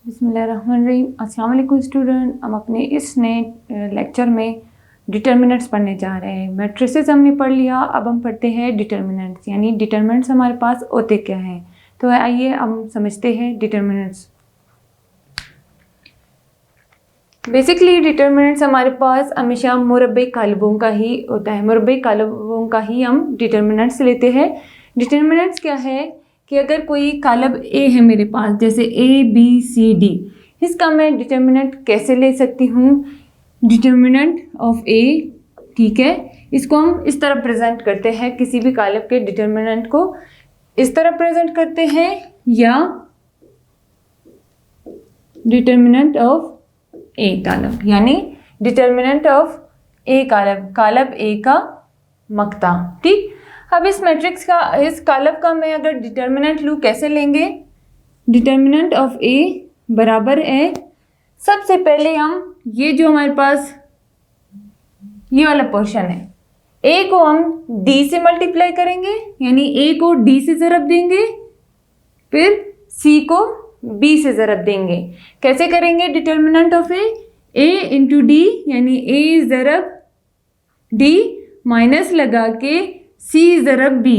बिस्मिल्लाहिर्रहमानिर्रहीम। अस्सलाम वालेकुम स्टूडेंट। हम अपने इस नए लेक्चर में डिटर्मिनेंट्स पढ़ने जा रहे हैं। मैट्रिसेस हमने पढ़ लिया, अब हम पढ़ते हैं डिटर्मिनेंट्स, यानी डिटर्मिनेंट्स हमारे पास होते क्या हैं। तो आइए हम समझते हैं डिटर्मिनेंट्स। बेसिकली डिटर्मिनेंट्स हमारे पास हमेशा मुरब्बे कालबों का ही होता है, मुरब्बे कालबों का ही हम डिटर्मिनेंट्स लेते हैं। डिटर्मिनेंट्स क्या है कि अगर कोई कालब ए है मेरे पास, जैसे ए बी सी डी, इसका मैं डिटर्मिनेंट कैसे ले सकती हूँ? डिटर्मिनेंट ऑफ ए, ठीक है, इसको हम इस तरह प्रेजेंट करते हैं, किसी भी कालब के डिटर्मिनेंट को इस तरह प्रेजेंट करते हैं, या डिटर्मिनेंट ऑफ ए कालब, यानी डिटर्मिनेंट ऑफ ए कालब, कालब ए का मक्ता। ठीक, अब इस मैट्रिक्स का, इस कालब का मैं अगर डिटर्मिनेंट लूँ कैसे लेंगे? डिटर्मिनेंट ऑफ ए बराबर है, सबसे पहले हम ये जो हमारे पास ये वाला पोर्शन है, ए को हम डी से मल्टीप्लाई करेंगे, यानी ए को डी से ज़रब देंगे, फिर सी को बी से ज़रब देंगे। कैसे करेंगे determinant of A into D, यानी ए ज़रब डी माइनस लगा के सी ज़रब बी।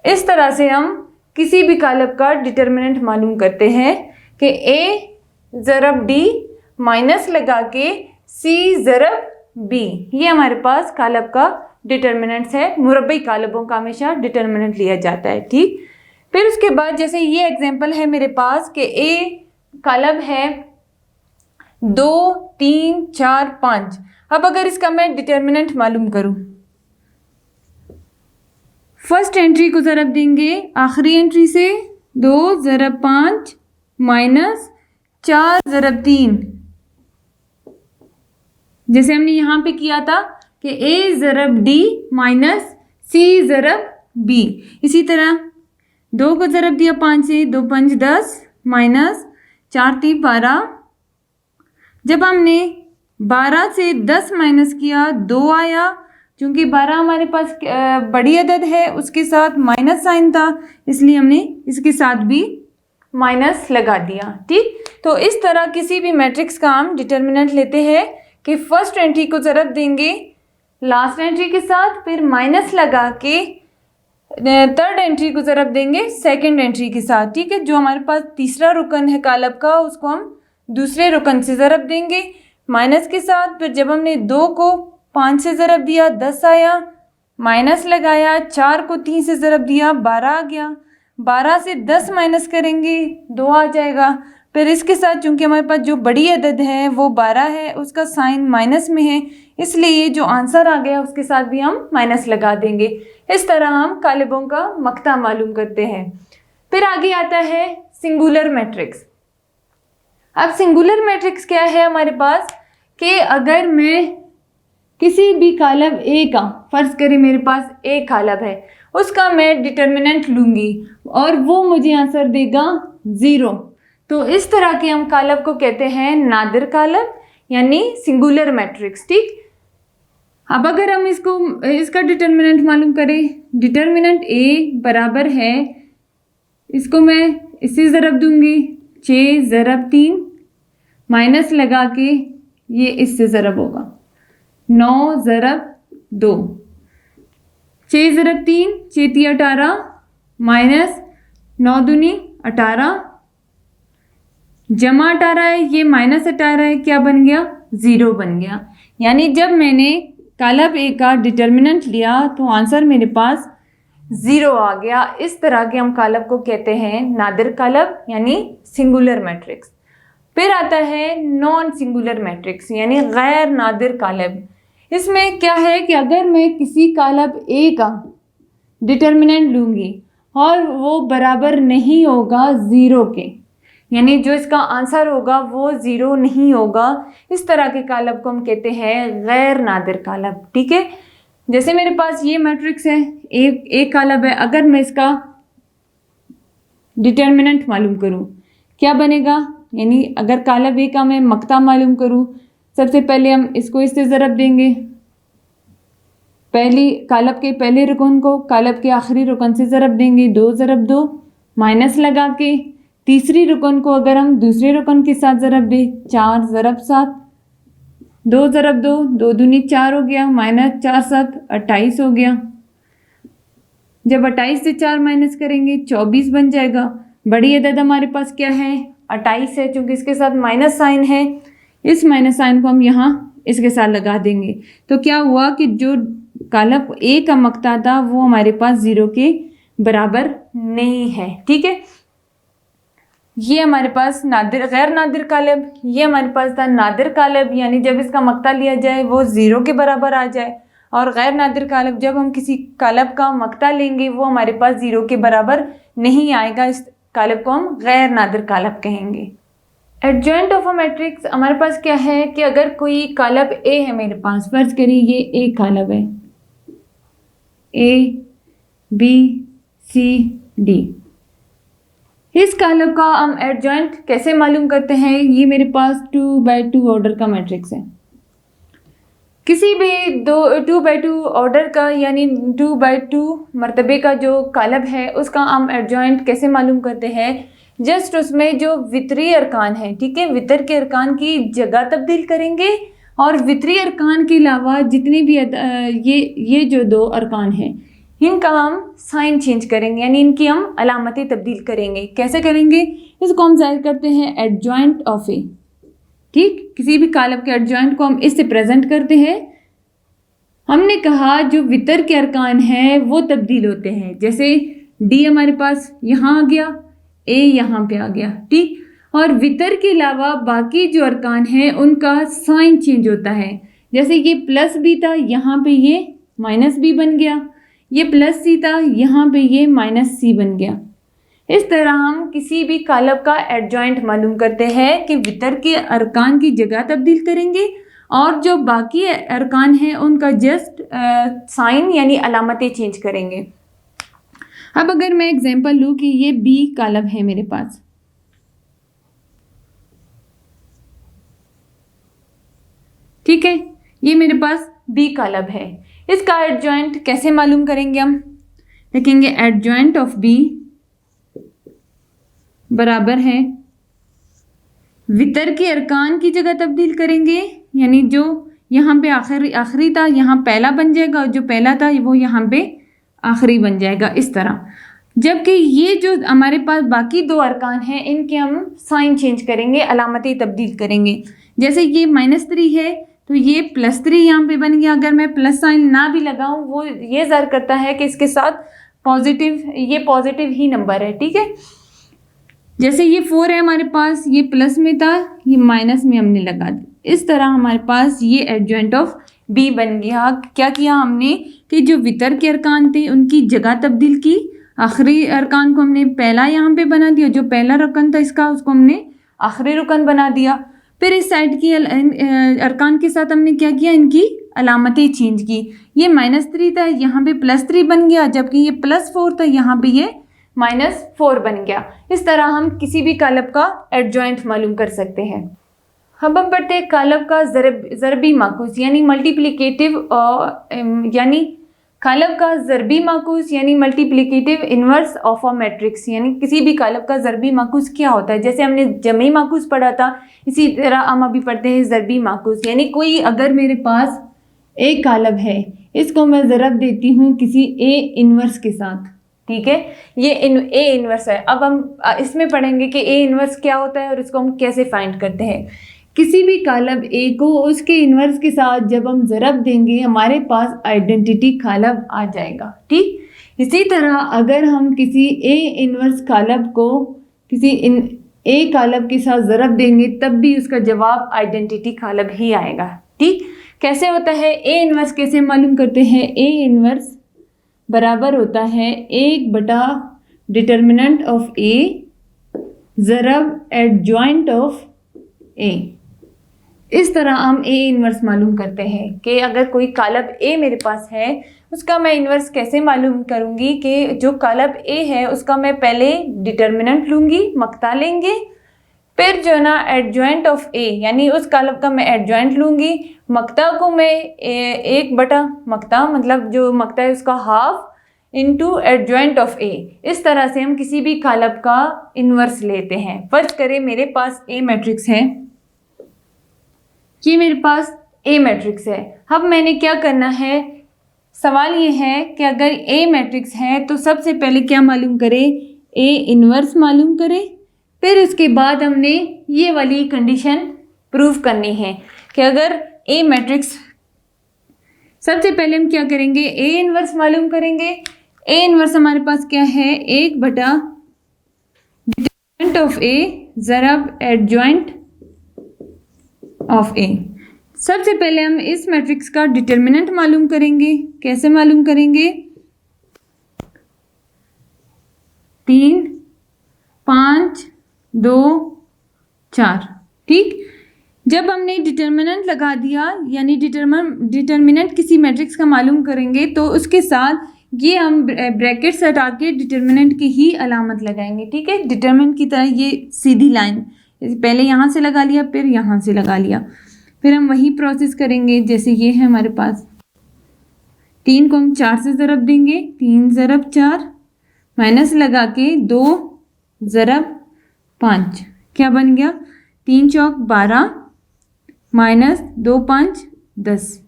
इस तरह से हम किसी भी कालब का डिटर्मिनेंट मालूम करते हैं कि ए ज़रब डी माइनस लगा के सी ज़रब बी, ये हमारे पास कालब का डिटर्मिनेंट्स है। मुरब्बई कालबों का हमेशा डिटर्मिनेंट लिया जाता है। ठीक, फिर उसके बाद जैसे ये एग्जांपल है मेरे पास कि ए कालब है 2 3 4 5। अब अगर इसका मैं डिटर्मिनेंट मालूम करूं, फर्स्ट एंट्री को ज़रब देंगे आखिरी एंट्री से, 2 ज़रब 5 माइनस 4 ज़रब 3, जैसे हमने यहाँ पे किया था कि ए ज़रब डी माइनस सी ज़रब बी। इसी तरह 2 को ज़रब दिया 5 से, 2 5 10 माइनस 4 3 12। जब हमने 12 से 10 माइनस किया 2 आया, चूँकि 12 हमारे पास बड़ी अदद है, उसके साथ माइनस साइन था, इसलिए हमने इसके साथ भी माइनस लगा दिया। ठीक, तो इस तरह किसी भी मैट्रिक्स का हम डिटर्मिनेंट लेते हैं कि फर्स्ट एंट्री को ज़रब देंगे लास्ट एंट्री के साथ, फिर माइनस लगा के थर्ड एंट्री को ज़रब देंगे सेकंड एंट्री के साथ। ठीक है, जो हमारे पास तीसरा रुकन है कालब का, उसको हम दूसरे रुकन से ज़रब देंगे माइनस के साथ। फिर जब हमने 2 को 5 से ज़रब दिया 10 आया, माइनस लगाया, 4 को 3 से ज़रब दिया 12 आ गया, 12 से 10 माइनस करेंगे 2 आ जाएगा। फिर इसके साथ चूँकि हमारे पास जो बड़ी अदद है वो 12 है, उसका साइन माइनस में है, इसलिए जो आंसर आ गया उसके साथ भी हम माइनस लगा देंगे। इस तरह हम कालिबों का मक्ता मालूम करते हैं। फिर आगे आता है सिंगुलर मैट्रिक्स। अब सिंगुलर मैट्रिक्स क्या है हमारे पास कि अगर मैं किसी भी कालब ए का, फ़र्ज़ करें मेरे पास ए कालब है, उसका मैं डिटर्मिनेंट लूँगी और वो मुझे आंसर देगा 0, तो इस तरह के हम कालब को कहते हैं नादिर कालब, यानी सिंगुलर मैट्रिक्स। ठीक, अब अगर हम इसका डिटर्मिनेंट मालूम करें, डिटर्मिनेंट ए बराबर है, इसको मैं इससे ज़रब दूंगी 6 ज़रब 3 माइनस लगा के ये इससे ज़रब होगा 9 ज़रब 2, 6 ज़रब 3 6 3 18 माइनस 9 दूनी 18 जमा 18 है, ये माइनस 18 है, क्या बन गया? 0 बन गया। यानी जब मैंने कालब ए का डिटर्मिनेंट लिया तो आंसर मेरे पास 0 आ गया। इस तरह के हम कालब को कहते हैं नादिर कालब, यानी सिंगुलर मैट्रिक्स। फिर आता है नॉन सिंगुलर मैट्रिक्स, यानी गैर नादिर कालब। इसमें क्या है कि अगर मैं किसी कालब ए का डिटर्मिनेंट लूँगी और वो बराबर नहीं होगा 0 के, यानी जो इसका आंसर होगा वो 0 नहीं होगा, इस तरह के कालब को हम कहते हैं गैर नादिर कालब। ठीक है, जैसे मेरे पास ये मैट्रिक्स है, एक कालब है, अगर मैं इसका डिटर्मिनेंट मालूम करूं क्या बनेगा, यानी अगर कालब ए का मैं मक्ता मालूम करूं, सबसे पहले हम इसको इससे ज़रब देंगे, पहली कालब के पहले रुकन को कालब के आखिरी रुकन से ज़रब देंगे, 2 ज़रब 2 माइनस लगा के तीसरी रुकन को अगर हम दूसरे रुकन के साथ ज़रब दें, 4 ज़रब 7, 2 ज़रब 2, 2 दूनी 4 हो गया, माइनस 4 7 28 हो गया। जब 28 से 4 माइनस करेंगे 24 बन जाएगा। बड़ी अदद हमारे पास क्या है, 28 है, चूँकि इसके साथ माइनस साइन है, इस माइनस साइन को हम यहाँ इसके साथ लगा देंगे। तो क्या हुआ कि जो कालब ए का मक्ता था वो हमारे पास 0 के बराबर नहीं है। ठीक है, ये हमारे पास नादिर गैर नादिर कालब, ये हमारे पास था नादिर कालब, यानी जब इसका मक्ता लिया जाए वो 0 के बराबर आ जाए। और गैर नादिर कालब, जब हम किसी कालब का मक्ता लेंगे वो हमारे पास 0 के बराबर नहीं आएगा, इस कालब को हम गैर नादिर कालब कहेंगे। एडजॉइंट ऑफ अ मैट्रिक्स हमारे पास क्या है कि अगर कोई कालब ए है मेरे पास, फर्ज करिए ये ए कालब है, ए बी सी डी, इस कालब का हम एडजॉइंट कैसे मालूम करते हैं। ये मेरे पास 2x2 ऑर्डर का मैट्रिक्स है। किसी भी 2x2 ऑर्डर का यानी 2x2 मरतबे का जो कालब है उसका हम एडजॉइंट कैसे मालूम करते हैं। जस्ट उसमें जो वितरी अरकान है, ठीक है, वितर के अरकान की जगह तब्दील करेंगे और वितरी अरकान के अलावा जितने भी ये जो 2 अरकान हैं इनका हम साइन चेंज करेंगे, यानी इनकी हम अलामतें तब्दील करेंगे। कैसे करेंगे, इसको हम ज़ाहिर करते हैं एडजॉइंट ऑफ ए। ठीक, किसी भी कालब के एडजॉइंट को हम इससे प्रेजेंट करते हैं। हमने कहा जो वितर के अरकान हैं वो तब्दील होते हैं, जैसे डी हमारे पास यहाँ आ गया, ए यहाँ पे आ गया। ठीक, और वितर के अलावा बाकी जो अरकान हैं उनका साइन चेंज होता है। जैसे ये प्लस बी था, यहाँ पे ये माइनस बी बन गया, ये प्लस सी था, यहाँ पे ये माइनस सी बन गया। इस तरह हम किसी भी कालब का एडजॉइंट मालूम करते हैं कि वितर के अरकान की जगह तब्दील करेंगे और जो बाकी अरकान हैं उनका जस्ट साइन यानी अलामतें चेंज करेंगे। अब अगर मैं एग्जांपल लूँ कि ये बी कालब है मेरे पास, ठीक है, ये मेरे पास बी कालब है, इसका एडजॉइंट कैसे मालूम करेंगे हम। देखेंगे एडजॉइंट ऑफ बी बराबर है वितर के अरकान की जगह तब्दील करेंगे, यानी जो यहाँ पे आखिरी था यहाँ पहला बन जाएगा और जो पहला था वो यहाँ पे आखिरी बन जाएगा, इस तरह। जबकि ये जो हमारे पास बाकी 2 अरकान हैं इनके हम साइन चेंज करेंगे, अलामतें तब्दील करेंगे। जैसे ये -3 है तो ये +3 यहाँ पे बन गया। अगर मैं प्लस साइन ना भी लगाऊं वो ये ज़ाहिर करता है कि इसके साथ ये पॉजिटिव ही नंबर है। ठीक है, जैसे ये 4 है हमारे पास, ये प्लस में था, ये माइनस में हमने लगा दिया। इस तरह हमारे पास ये एडजॉइंट ऑफ बी बन गया। क्या किया हमने कि जो वितर के अरकान थे उनकी जगह तब्दील की, आखिरी अरकान को हमने पहला यहाँ पे बना दिया, जो पहला रुकन था इसका उसको हमने आखिरी रुकन बना दिया। फिर इस साइड की अरकान के साथ हमने क्या किया, इनकी अलामतें चेंज की। ये -3 था, यहाँ पे +3 बन गया, जबकि ये +4 था, यहाँ पे ये -4 बन गया। इस तरह हम किसी भी कालब का एडजॉइंट मालूम कर सकते हैं। अब हम पढ़ते हैं कालब का ज़रबी माकूस यानी मल्टीप्लिकेटिव, यानी कालब का ज़रबी माकूस यानी multiplicative inverse of a matrix, यानी किसी भी कालब का ज़रबी माकूस क्या होता है। जैसे हमने जमी माकूस पढ़ा था, इसी तरह हम अभी पढ़ते हैं ज़रबी माकूस। यानी कोई अगर मेरे पास एक कालब है, इसको मैं ज़रब देती हूँ किसी ए इन्वर्स के साथ, ठीक है, ये ए इन्वर्स है। अब हम इसमें पढ़ेंगे कि ए इन्वर्स क्या होता है और इसको हम कैसे फाइंड करते हैं। किसी भी कालब ए को उसके इन्वर्स के साथ जब हम ज़रब देंगे हमारे पास आइडेंटिटी कालब आ जाएगा। ठीक, इसी तरह अगर हम किसी ए इन्वर्स कालब को किसी ए कालब के साथ ज़रब देंगे तब भी उसका जवाब आइडेंटिटी कालब ही आएगा। ठीक, कैसे होता है, ए इन्वर्स कैसे मालूम करते हैं। ए इन्वर्स बराबर होता है 1/, डिटर्मिनेंट ऑफ ए ज़रब एडजॉइंट ऑफ ए। इस तरह हम ए इन्वर्स मालूम करते हैं कि अगर कोई कालब ए मेरे पास है उसका मैं इन्वर्स कैसे मालूम करूँगी कि जो कालब ए है उसका मैं पहले डिटर्मिनेंट लूँगी, मक्ता लेंगे, फिर जो है ना एडजॉइंट ऑफ ए यानी उस कालब का मैं एडजॉइंट लूँगी, मक्ता को मैं 1/, मक्ता मतलब जो मक्ता है उसका half, into adjoint of A. इस तरह से हम किसी भी कालब का इन्वर्स लेते हैं। फर्ज करें मेरे पास ए मैट्रिक्स है, ये मेरे पास ए मैट्रिक्स है। अब मैंने क्या करना है, सवाल ये है कि अगर ए मैट्रिक्स है तो सबसे पहले क्या मालूम करें, ए इन्वर्स मालूम करें। फिर उसके बाद हमने ये वाली कंडीशन प्रूव करनी है कि अगर ए मैट्रिक्स, सबसे पहले हम क्या करेंगे, ए इन्वर्स मालूम करेंगे। ए इन्वर्स हमारे पास क्या है, 1/डिटरमिनेंट ऑफ ए ज़रब एडजॉइंट ऑफ ए। सबसे पहले हम इस मैट्रिक्स का डिटरमिनेंट मालूम करेंगे। कैसे मालूम करेंगे, 3 5 2 4। ठीक, जब हमने डिटरमिनेंट लगा दिया, यानी डिटरमिनेंट किसी मैट्रिक्स का मालूम करेंगे तो उसके साथ ये हम ब्रैकेट्स हटा के डिटरमिनेंट की ही अलामत लगाएंगे। ठीक है, डिटरमिनेंट की तरह ये सीधी लाइन, पहले यहाँ से लगा लिया फिर यहाँ से लगा लिया, फिर हम वही प्रोसेस करेंगे। जैसे ये है हमारे पास, 3 को हम 4 से ज़रब देंगे, 3 ज़रब 4, माइनस लगा के 2 ज़रब 5, क्या बन गया, 3 चौक 12 माइनस 2 5 10।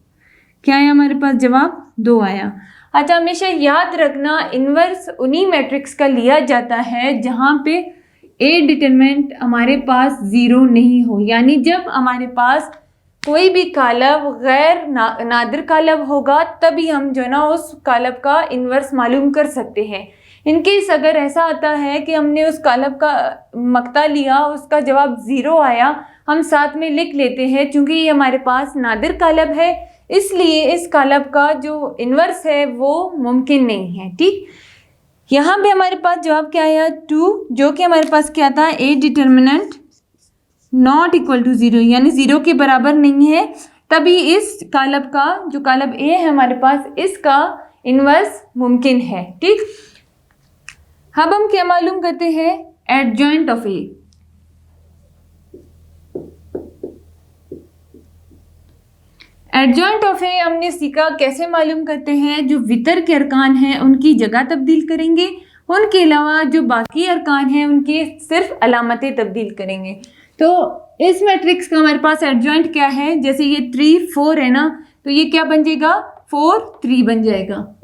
क्या आया हमारे पास, जवाब 2 आया। अच्छा, हमेशा याद रखना इन्वर्स उन्हीं मैट्रिक्स का लिया जाता है जहाँ पे ए डिटरमिनेंट हमारे पास 0 नहीं हो, यानी जब हमारे पास कोई भी कालब गैर नादिर कालब होगा तभी हम जो है ना उस कालब का इन्वर्स मालूम कर सकते हैं। इनकेस अगर ऐसा आता है कि हमने उस कालब का मक्ता लिया, उसका जवाब 0 आया, हम साथ में लिख लेते हैं चूँकि ये हमारे पास नादिर कालब है, इसलिए इस कालब का जो इन्वर्स है वो मुमकिन नहीं है। ठीक, यहाँ पे हमारे पास जवाब क्या आया, 2, जो कि हमारे पास क्या था, ए डिटरमिनेंट नॉट इक्वल टू 0, यानी 0 के बराबर नहीं है, तभी इस कालब का, जो कालब ए है हमारे पास, इसका इन्वर्स मुमकिन है। ठीक, अब हम क्या मालूम करते हैं, adjoint of A. Adjoint of A हमने सीखा कैसे मालूम करते हैं, जो वितर के अरकान हैं उनकी जगह तब्दील करेंगे, उनके अलावा जो बाकी अरकान हैं उनकी सिर्फ अलामतें तब्दील करेंगे। तो इस मैट्रिक्स का हमारे पास एडजॉइंट क्या है, जैसे ये 3 4 है ना, तो ये क्या बन जाएगा, 4 3 बन जाएगा।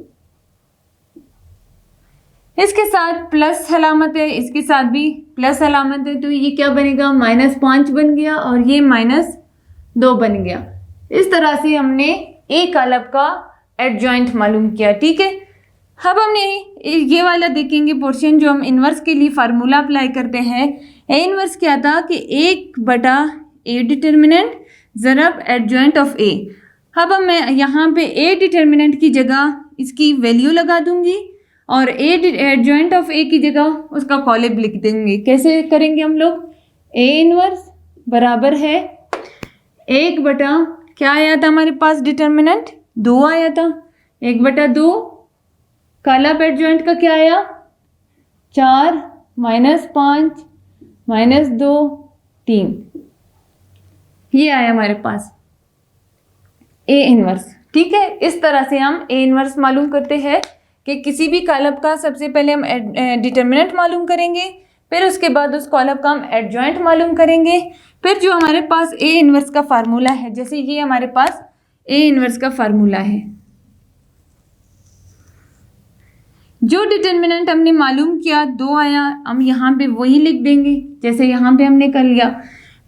इसके साथ प्लस अलामत है, इसके साथ भी प्लस अलामत है, तो ये क्या बनेगा, -5 बन गया और ये -2 बन गया। इस तरह से हमने ए कालब का एडजॉइंट मालूम किया। ठीक है, अब हमने ये वाला देखेंगे पोर्शन जो हम इन्वर्स के लिए फार्मूला अप्लाई करते हैं। ए इन्वर्स क्या था कि 1/ए डिटरमिनेंट ज़रब एडजॉइंट ऑफ ए। अब हम मैं यहाँ पे ए डिटरमिनेंट की जगह इसकी वैल्यू लगा दूंगी और ए एडजॉइंट ऑफ ए की जगह उसका कॉलब लिख देंगे। कैसे करेंगे हम लोग, ए इन्वर्स बराबर है 1/ क्या आया था हमारे पास डिटरमिनेंट, 2 आया था, 1/2, कालब एडजॉइंट का क्या आया, 4 -5 -2 3, ये आया हमारे पास ए इन्वर्स। ठीक है, इस तरह से हम ए इन्वर्स मालूम करते हैं कि किसी भी कालब का सबसे पहले हम डिटरमिनेंट मालूम करेंगे, फिर उसके बाद उस कॉलब का हम एडजॉइंट मालूम करेंगे, फिर जो हमारे पास ए इन्वर्स का फार्मूला है, जैसे ये हमारे पास ए इन्वर्स का फार्मूला है, जो डिटरमिनेंट हमने मालूम किया 2 आया, हम यहाँ पे वही लिख देंगे जैसे यहाँ पे हमने कर लिया।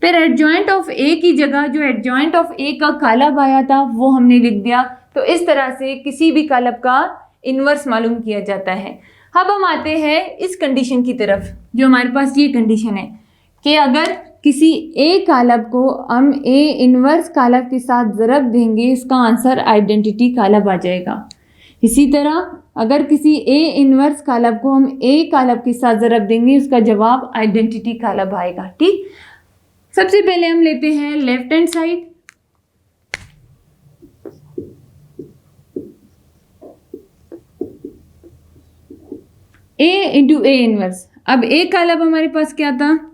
फिर एडजॉइंट ऑफ ए की जगह जो एडजॉइंट ऑफ ए का कालब आया था वो हमने लिख दिया। तो इस तरह से किसी भी कालब का इन्वर्स मालूम किया जाता है। अब हम आते हैं इस कंडीशन की तरफ, जो हमारे पास ये कंडीशन है कि अगर किसी ए कालब को हम ए इन्वर्स कालब के साथ ज़रब देंगे, इसका आंसर आइडेंटिटी कालब आ जाएगा। इसी तरह अगर किसी ए इन्वर्स कालब को हम ए कालब के साथ ज़रब देंगे, उसका जवाब आइडेंटिटी कालब आएगा। ठीक, सबसे पहले हम लेते हैं left hand side, A into A inverse. अब ए कालब हमारे पास क्या था,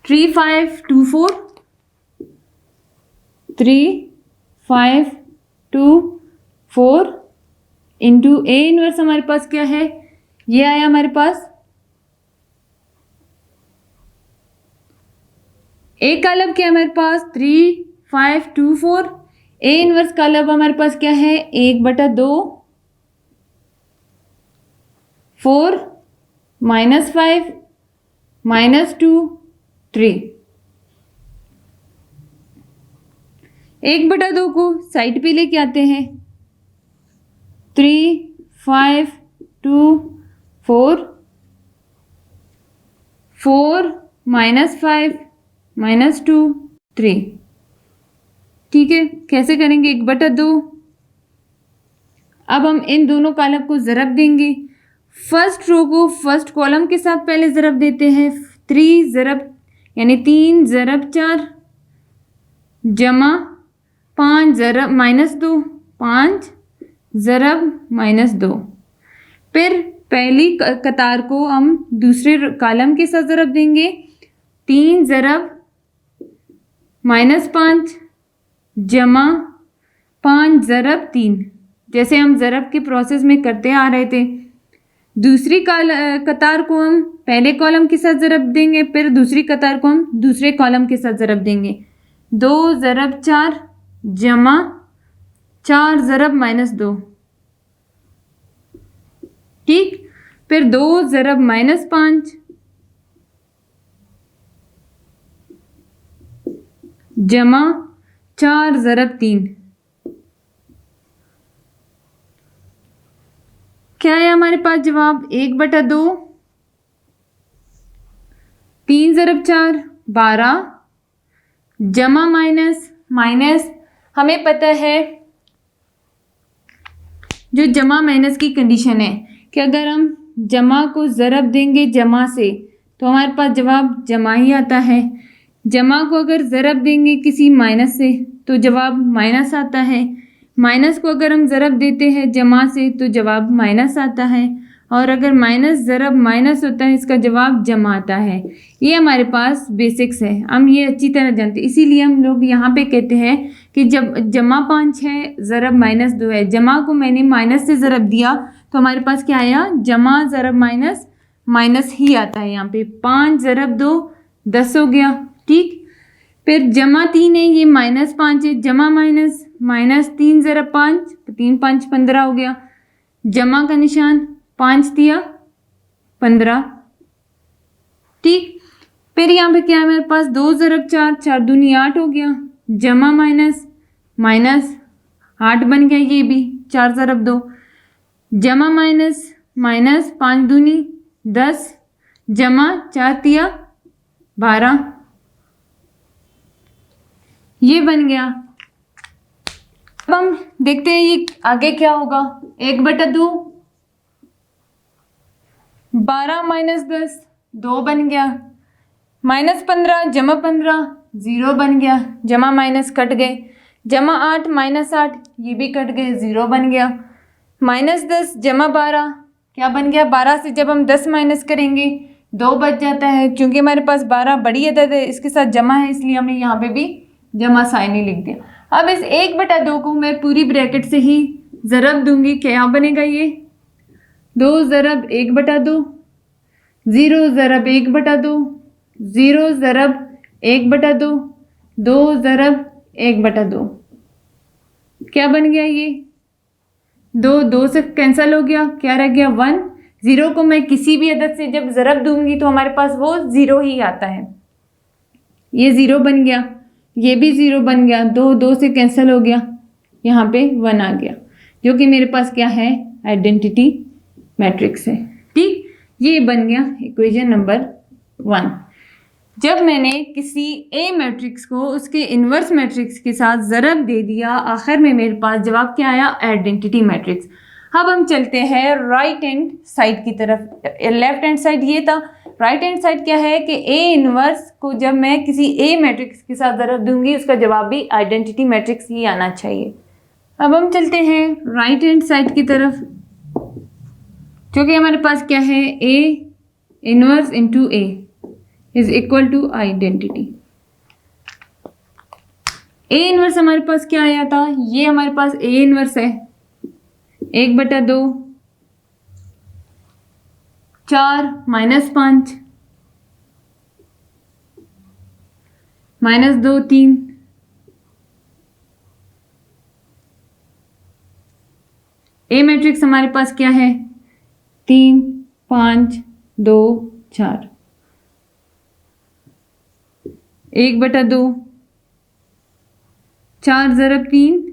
3 5 2 4, 3 5 2 4 इंटू ए इनवर्स हमारे पास क्या है, ये आया हमारे पास। ए का लब क्या है हमारे पास 3 5 2 4। ए इनवर्स का लब हमारे पास क्या है 1/2 4 -5 -2 3। 1/2 को साइड पे लेके आते हैं 3 5 2 4 4 -5 -2 3। ठीक है, कैसे करेंगे 1/2। अब हम इन दोनों कॉलम को ज़रब देंगे। फर्स्ट रो को फर्स्ट कॉलम के साथ पहले ज़रब देते हैं 3 ज़रब यानी 3 ज़रब 4 जमा 5 ज़रब -2 5 ज़रब -2। फिर पहली कतार को हम दूसरे कॉलम के साथ ज़रब देंगे 3 ज़रब -5 जमा 5 ज़रब 3, जैसे हम ज़रब के प्रोसेस में करते आ रहे थे। दूसरी कतार को हम पहले कॉलम के साथ ज़रब देंगे, फिर दूसरी कतार को हम दूसरे कॉलम के साथ ज़रब देंगे 2 ज़रब 4 जमा 4 ज़रब -2। ठीक, फिर 2 ज़रब -5 जमा 4 ज़रब 3। क्या है हमारे पास जवाब 1/2 3 ज़रब 4 12 जमा माइनस हमें पता है जो जमा माइनस की कंडीशन है कि अगर हम जमा को ज़रब देंगे जमा से तो हमारे पास जवाब जमा ही आता है। जमा को अगर ज़रब देंगे किसी माइनस से तो जवाब माइनस आता है। माइनस को अगर हम ज़रब देते हैं जमा से तो जवाब माइनस आता है। और अगर माइनस ज़रब माइनस होता है इसका जवाब जमा आता है। ये हमारे पास बेसिक्स है, हम ये अच्छी तरह जानते हैं। इसीलिए हम लोग यहाँ पे कहते हैं कि जब जमा 5 है ज़रब -2 है, जमा को मैंने माइनस से ज़रब दिया तो हमारे पास क्या आया जमा ज़रब माइनस ही आता है। यहाँ पे 5 ज़रब 2 10 हो गया। ठीक, फिर जमा 3 है, ये -5 है, जमा माइनस 3 ज़रब 5 तो 3 5 15 हो गया। जमा का निशान 5 दिया 15। ठीक, फिर यहाँ पे क्या है मेरे पास 2 ज़रब 4 4 दूनी 8 हो गया। जमा माइनस 8 बन गया, ये भी 4 ज़रब 2 जमा माइनस 5 दूनी 10 जमा 4 दिया 12, ये बन गया। अब हम देखते हैं ये आगे क्या होगा। 1/2 12 -10 2 बन गया। -15 जमा 15 0 बन गया। जमा माइनस कट गए। जमा 8 -8 ये भी कट गए 0 बन गया। -10 जमा 12 क्या बन गया, 12 से जब हम 10 माइनस करेंगे 2 बच जाता है। क्योंकि हमारे पास 12 बड़ी अदद है इसके साथ जमा है इसलिए हमने यहाँ पे भी जमा साइन ही लिख दिया। अब इस 1/2 को मैं पूरी ब्रैकेट से ही ज़रब दूंगी। क्या बनेगा ये 2 ज़रब 1/2 0 ज़रब 1/2 0 ज़रब 1/2 2 ज़रब 1/2। क्या बन गया ये 2 से कैंसिल हो गया, क्या रह गया 1। 0 को मैं किसी भी अदद से जब ज़रब दूंगी तो हमारे पास वो 0 ही आता है। ये 0 बन गया, ये भी 0 बन गया, 2 से कैंसिल हो गया, यहाँ पे 1 आ गया जो कि मेरे पास क्या है आइडेंटिटी मैट्रिक्स है। ठीक, ये बन गया इक्वेशन नंबर 1। जब मैंने किसी ए मैट्रिक्स को उसके इन्वर्स मैट्रिक्स के साथ ज़रब दे दिया आखिर में मेरे पास जवाब क्या आया आइडेंटिटी मैट्रिक्स। अब हम चलते हैं राइट हैंड साइड की तरफ। लेफ्ट हैंड साइड ये था, राइट हैंड साइड क्या है कि ए इनवर्स को जब मैं किसी ए मैट्रिक्स के साथ ज़रब दूंगी उसका जवाब भी आइडेंटिटी मैट्रिक्स ही आना चाहिए। अब हम चलते हैं राइट हैंड साइड की तरफ, जो कि हमारे पास क्या है A inverse into A is equal to identity. A inverse हमारे पास क्या आया था, ये हमारे पास ए इनवर्स है, 1/2, 4 -5, -2 3, ए मैट्रिक्स हमारे पास क्या है 3 5 2 4, 1/2, 4 ज़रब 3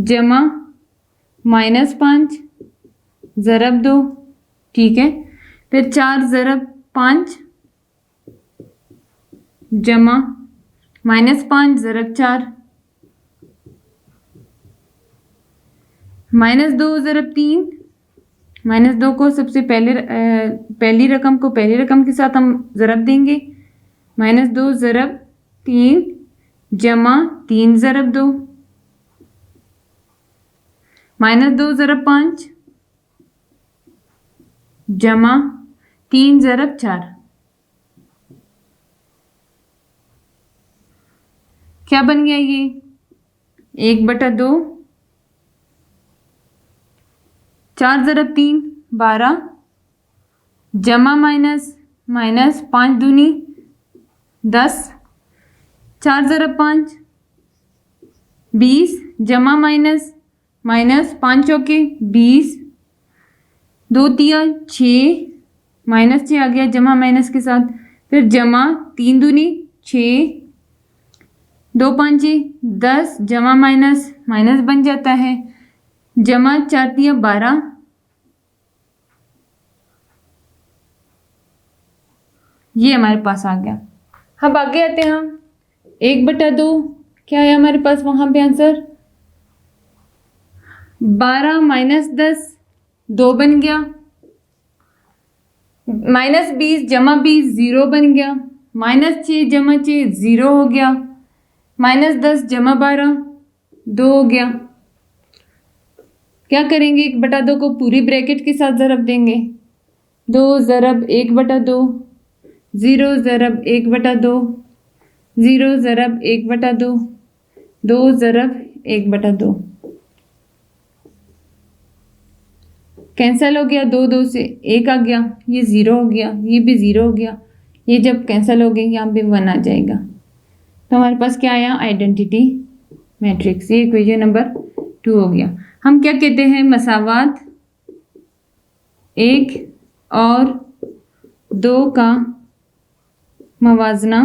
जमा -5 ज़रब 2, ठीक है। फिर 4 ज़रब 5 जमा -5 ज़रब 4, -2 ज़रब 3, -2 को सबसे पहली रकम को पहली रकम के साथ हम ज़रब देंगे, -2 ज़रब 3 जमा 3 ज़रब 2, -2 ज़रब 5 जमा 3 ज़रब 4, क्या बन गया ये 1/2, 4 ज़रब 3 12 जमा माइनस 5 दूनी 10, 4 ज़रब 5 20 जमा माइनस 5 चौके 20, 2 तिया 6 -6 आ गया जमा माइनस के साथ, फिर जमा 3 दूनी 6, 2 5 10 जमा माइनस बन जाता है, जमा 4 तिया 12, ये हमारे पास आ गया। अब आगे आते हैं हम 1/2, क्या है हमारे पास वहां पे आंसर 12 -10 2 बन गया, -20 जमा 20 0 बन गया, -6 जमा 6 0 हो गया, -10 जमा 12 2 हो गया। क्या करेंगे 1/2 को पूरी ब्रैकेट के साथ ज़रब देंगे, 2 ज़रब 1/2, 0 ज़रब 1/2, 0 ज़रब 1/2, 2 ज़रब 1/2, कैंसिल हो गया, 2 2 से 1 आ गया, ये 0 हो गया, ये भी 0 हो गया, ये जब कैंसिल हो गए यहाँ पे 1 आ जाएगा, तो हमारे पास क्या आया आइडेंटिटी मैट्रिक्स, ये इक्वेशन नंबर 2 हो गया। हम क्या कहते हैं मसावात 1 और 2 का मवाजना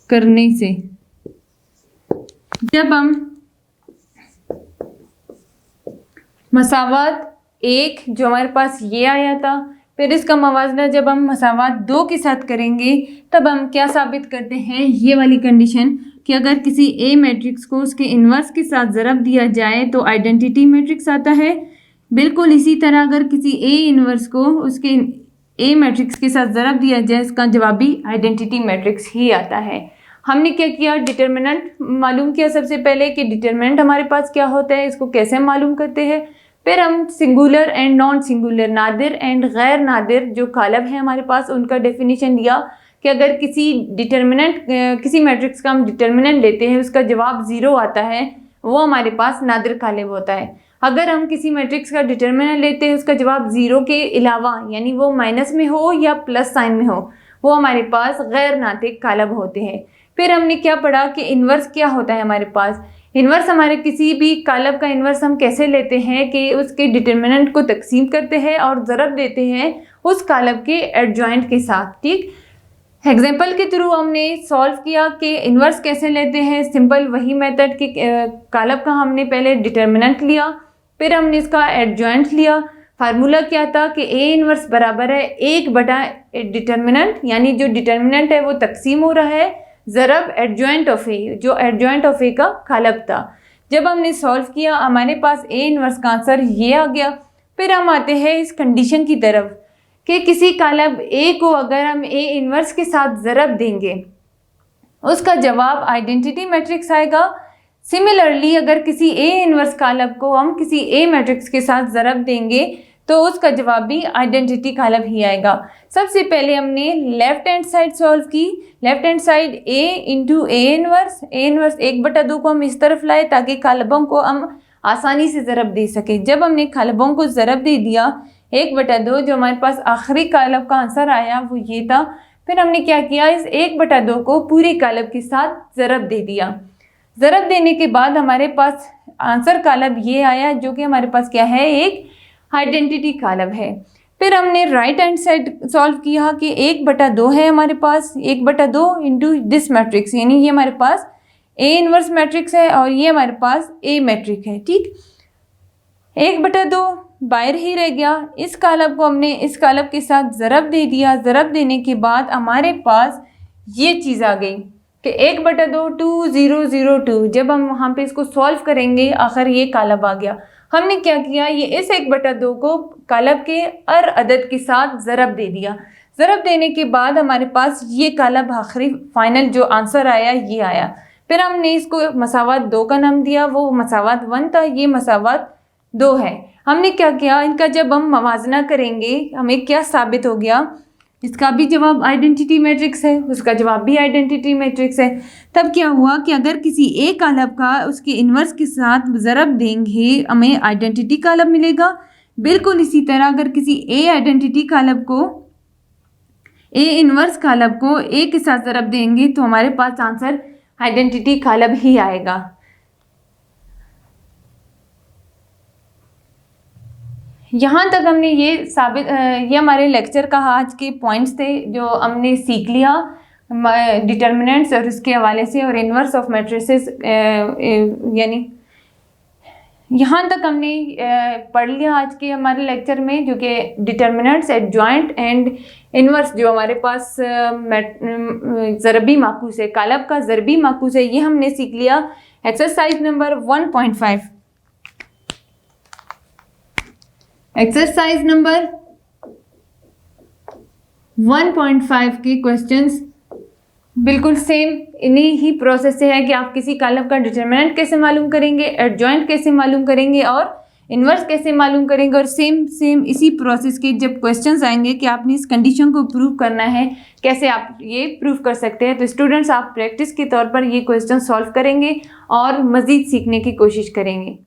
करने से, जब हम मसावात 1 जो हमारे पास ये आया था, फिर इसका मवाजना जब हम मसावात 2 के साथ करेंगे तब हम क्या साबित करते हैं, ये वाली कंडीशन कि अगर किसी ए मैट्रिक्स को उसके इन्वर्स के साथ ज़रब दिया जाए तो आइडेंटिटी मैट्रिक्स आता है। बिल्कुल इसी तरह अगर किसी ए इन्वर्स को उसके ए मैट्रिक्स के साथ ज़रब दिया जाए इसका जवाब भी आइडेंटिटी मैट्रिक्स ही आता है। हमने क्या किया, डिटर्मिनेंट मालूम किया सबसे पहले कि डिटर्मिनेंट हमारे पास क्या होता है, इसको कैसे हम मालूम करते हैं। फिर हम singular and non singular, Nadir and गैर नादिर जो कालब है हमारे पास उनका डेफिनेशन दिया कि अगर किसी डिटर्मिनेंट किसी मैट्रिक्स का हम डिटर्मिनेंट लेते हैं उसका जवाब 0 आता है, वो हमारे पास नादिर कालब होता है। अगर हम किसी मैट्रिक्स का डिटर्मिनेंट लेते हैं उसका जवाब 0 के अलावा यानी वो माइनस में हो या प्लस साइन में हो, वो हमारे पास गैर नातिक कालब होते हैं। फिर हमने क्या पढ़ा कि इन्वर्स क्या होता है हमारे पास। इन्वर्स हमारे किसी भी कालब का इन्वर्स हम कैसे लेते हैं कि उसके डिटर्मिनेंट को तकसीम करते हैं और ज़रब देते हैं उस कालब के एडजॉइंट के साथ। ठीक, एग्जाम्पल के थ्रू हमने सॉल्व किया कि इन्वर्स कैसे लेते हैं। सिंपल वही मेथड कि कालब का हमने पहले डिटर्मिनेंट लिया, फिर हमने इसका एडजॉइंट लिया। फार्मूला क्या था कि ए इन्वर्स बराबर है 1/, डिटर्मिनेंट यानी जो डिटर्मिनेंट है वो तकसीम हो रहा है ज़रब एडजॉइंट ऑफ ए, जो एडजॉइंट ऑफ ए का कालब था। जब हमने सॉल्व किया हमारे पास ए इन्वर्स का आंसर ये आ गया। फिर हम आते हैं इस कंडीशन की तरफ कि किसी कालब ए को अगर हम ए इन्वर्स के साथ ज़रब देंगे उसका जवाब आइडेंटिटी मैट्रिक्स आएगा। सिमिलरली अगर किसी ए इन्वर्स कालब को हम किसी ए मैट्रिक्स के साथ ज़रब देंगे तो उसका जवाब भी आइडेंटिटी कॉलम ही आएगा। सबसे पहले हमने लेफ्ट हैंड साइड सॉल्व की। Left hand side a into A inverse, A inverse 1/2 को हम इस तरफ लाए ताकि कॉलमों को हम आसानी से ज़रब दे सके। जब हमने कॉलमों को ज़रब दे दिया 1/2, जो हमारे पास आखिरी कॉलम का आंसर आया वो ये था। फिर हमने क्या किया, इस 1/2 को पूरी कॉलम के साथ ज़रब दे दिया। ज़रब देने के बाद हमारे पास आंसर कॉलम ये आया, जो कि हमारे पास क्या है, एक आइडेंटिटी कॉलम है। फिर हमने राइट हैंड साइड सॉल्व किया कि 1/2 है हमारे पास, 1/2 इंटू दिस मैट्रिक्स, यानी ये हमारे पास ए इनवर्स मैट्रिक्स है और ये हमारे पास ए मैट्रिक है। ठीक, 1/2 बाहर ही रह गया। इस कॉलम को हमने इस कॉलम के साथ ज़रब दे दिया। ज़रब देने के बाद हमारे पास ये चीज़ आ गई कि 1/2 2002। जब हम वहाँ पे इसको सॉल्व करेंगे आखिर ये कॉलम आ गया। हमने क्या किया, ये इस 1/2 को कॉलम के हर अदद के साथ ज़रब दे दिया। ज़रब देने के बाद हमारे पास ये कॉलम आखिरी फाइनल जो आंसर आया ये आया। फिर हमने इसको मसावात 2 का नाम दिया, वो मसावात 1 था, ये मसावात 2 है। हमने क्या किया, इनका जब हम मवाजना करेंगे हमें क्या साबित हो गया, इसका भी जवाब आइडेंटिटी मैट्रिक्स है, उसका जवाब भी आइडेंटिटी मैट्रिक्स है। तब क्या हुआ कि अगर किसी एक कॉलम का उसके इन्वर्स के साथ ज़रब देंगे हमें आइडेंटिटी कॉलम मिलेगा। बिल्कुल इसी तरह अगर किसी ए आइडेंटिटी कॉलम को, ए इन्वर्स कॉलम को ए के साथ ज़रब देंगे तो हमारे पास आंसर आइडेंटिटी कॉलम ही आएगा। यहाँ तक हमने ये साबित, ये हमारे लेक्चर का आज के पॉइंट्स थे जो हमने सीख लिया डिटर्मिनेंट्स और उसके हवाले से, और इन्वर्स ऑफ मैट्रिसेस, यानी यहाँ तक हमने पढ़ लिया आज के हमारे लेक्चर में, जो कि डिटर्मिनेंट्स, एडजॉइंट एंड इन्वर्स जो हमारे पास ज़रबी माकूस है, कॉलम का ज़रबी माकूस है, ये हमने सीख लिया। एक्सरसाइज नंबर 1.5, एक्सरसाइज नंबर 1.5 के क्वेश्चंस बिल्कुल सेम इन्हीं ही प्रोसेस से है कि आप किसी कॉलम का डिटरमिनेंट कैसे मालूम करेंगे, एडजॉइंट कैसे मालूम करेंगे और इन्वर्स कैसे मालूम करेंगे। और सेम इसी प्रोसेस के जब क्वेश्चंस आएंगे कि आपने इस कंडीशन को प्रूव करना है, कैसे आप ये प्रूव कर सकते हैं। तो स्टूडेंट्स आप प्रैक्टिस के तौर पर ये क्वेश्चन सॉल्व करेंगे और मज़ीद सीखने की कोशिश करेंगे।